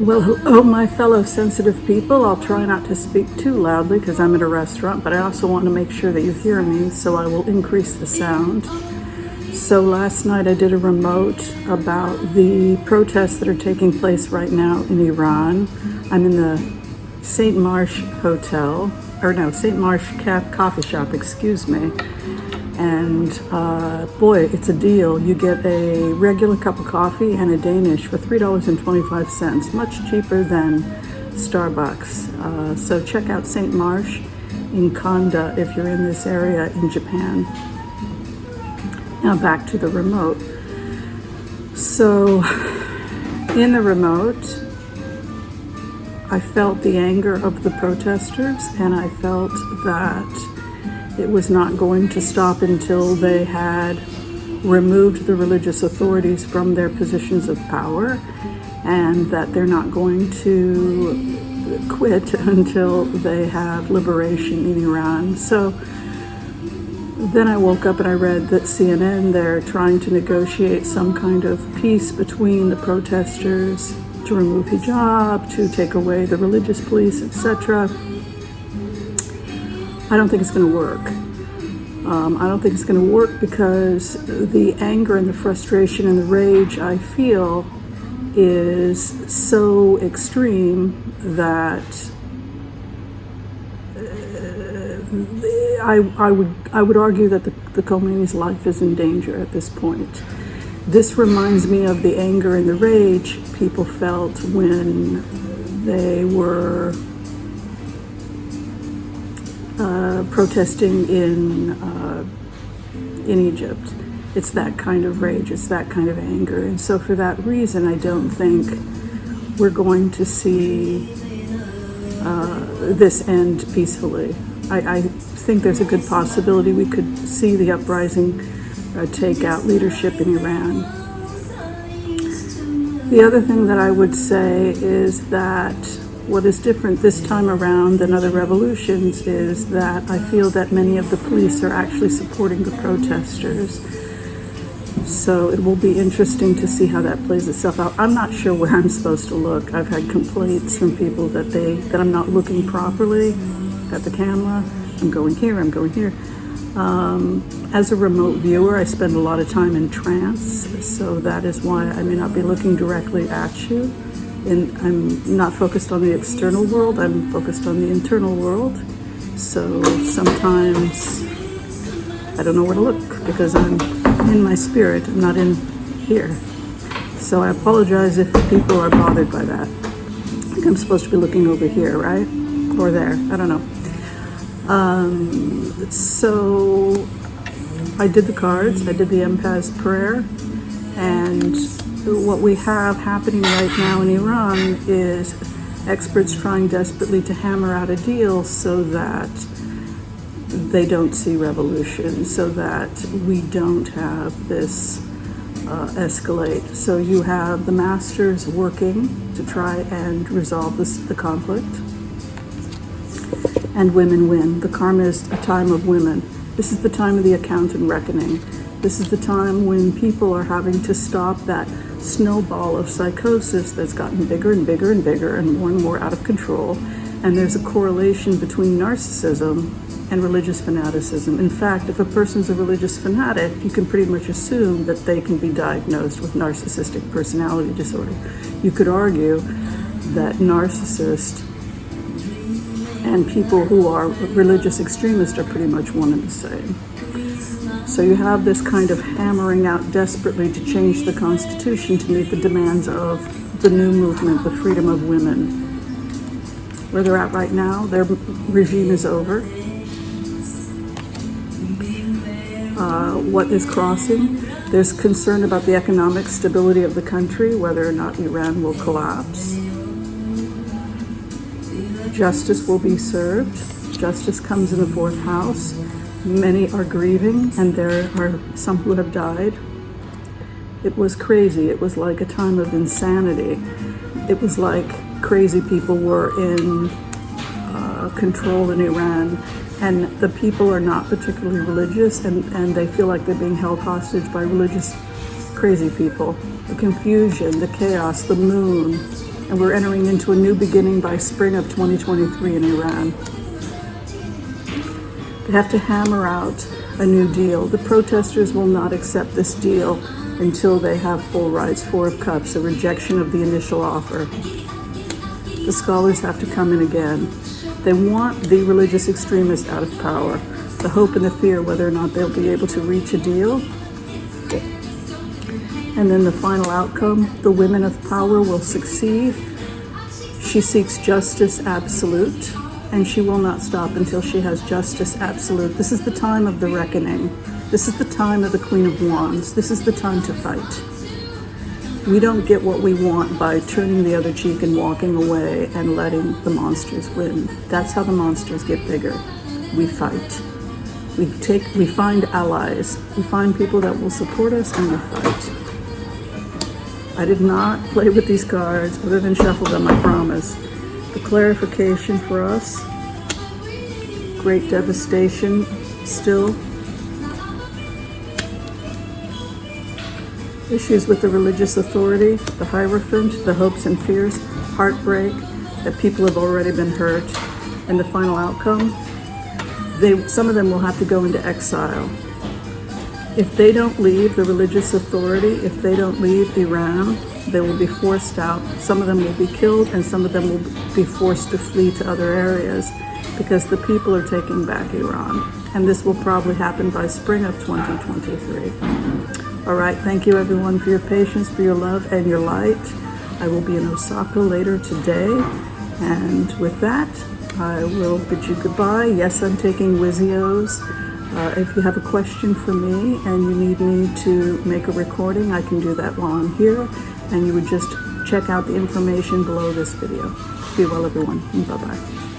Well, hello, my fellow sensitive people. I'll try not to speak too loudly because I'm at a restaurant, but I also want to make sure that you hear me, so I will increase the sound. So last night I did a remote about the protests that are taking place right now in Iran. I'm in the St. Marsh Hotel, St. Marsh Coffee Shop, excuse me. And boy, it's a deal. You get a regular cup of coffee and a Danish for $3.25, much cheaper than Starbucks. So check out St. Marsh in Kanda if you're in this area in Japan. Now back to the remote. So in the remote, I felt the anger of the protesters, and I felt that it was not going to stop until they had removed the religious authorities from their positions of power, and that they're not going to quit until they have liberation in Iran. So then I woke up and I read that CNN, they're trying to negotiate some kind of peace between the protesters to remove hijab, to take away the religious police, etc. I don't think it's going to work. I don't think it's going to work because the anger and the frustration and the rage I feel is so extreme that I would argue that the Khomeini's life is in danger at this point. This reminds me of the anger and the rage people felt when they were protesting in Egypt. It's that kind of rage, it's that kind of anger. And so for that reason, I don't think we're going to see this end peacefully. I think there's a good possibility we could see the uprising take out leadership in Iran. The other thing that I would say is that what is different this time around than other revolutions is that I feel that many of the police are actually supporting the protesters. So it will be interesting to see how that plays itself out. I'm not sure where I'm supposed to look. I've had complaints from people that I'm not looking properly at the camera. I'm going here, I'm going here. As a remote viewer, I spend a lot of time in trance, so that is why I may not be looking directly at you. And I'm not focused on the external world, I'm focused on the internal world. So sometimes I don't know where to look because I'm in my spirit, I'm not in here. So I apologize if people are bothered by that. I think I'm supposed to be looking over here, right? Or there, I don't know. So I did the cards, I did the Empaz prayer, and what we have happening right now in Iran is experts trying desperately to hammer out a deal so that they don't see revolution, so that we don't have this escalate. So you have the masters working to try and resolve the conflict, and women win. The karma is a time of women. This is the time of the account and reckoning. This is the time when people are having to stop that snowball of psychosis that's gotten bigger and bigger and bigger and more out of control. And there's a correlation between narcissism and religious fanaticism. In fact, if a person's a religious fanatic, you can pretty much assume that they can be diagnosed with narcissistic personality disorder. You could argue that narcissists and people who are religious extremists are pretty much one and the same. So you have this kind of hammering out desperately to change the Constitution to meet the demands of the new movement, the freedom of women. Where they're at right now, their regime is over. What is crossing? There's concern about the economic stability of the country, whether or not Iran will collapse. Justice will be served. Justice comes in the fourth house. Many are grieving, and there are some who have died. It was crazy. It was like a time of insanity. It was like crazy people were in control in Iran, and the people are not particularly religious, and they feel like they're being held hostage by religious crazy people. The confusion, the chaos, the moon, And we're entering into a new beginning by spring of 2023 in Iran. They have to hammer out a new deal. The protesters will not accept this deal until they have full rights. Four of Cups, a rejection of the initial offer. The scholars have to come in again. They want the religious extremists out of power. The hope and the fear whether or not they'll be able to reach a deal. And then the final outcome, the women of power will succeed. She seeks justice absolute, and she will not stop until she has justice absolute. This is the time of the reckoning. This is the time of the Queen of Wands. This is the time to fight. We don't get what we want by turning the other cheek and walking away and letting the monsters win. That's how the monsters get bigger. We fight. We find allies. We find people that will support us, and we fight. I did not play with these cards other than shuffle them, I promise. The clarification for us, great devastation still. Issues with the religious authority, the Hierophant, the hopes and fears, heartbreak, that people have already been hurt, and the final outcome, some of them will have to go into exile. If they don't leave the religious authority, if they don't leave Iran, they will be forced out. Some of them will be killed, and some of them will be forced to flee to other areas because the people are taking back Iran. And this will probably happen by spring of 2023. All right, thank you everyone for your patience, for your love, and your light. I will be in Osaka later today. And with that, I will bid you goodbye. Yes, I'm taking Wizios. If you have a question for me and you need me to make a recording, I can do that while I'm here. And you would just check out the information below this video. Be well, everyone. Bye-bye.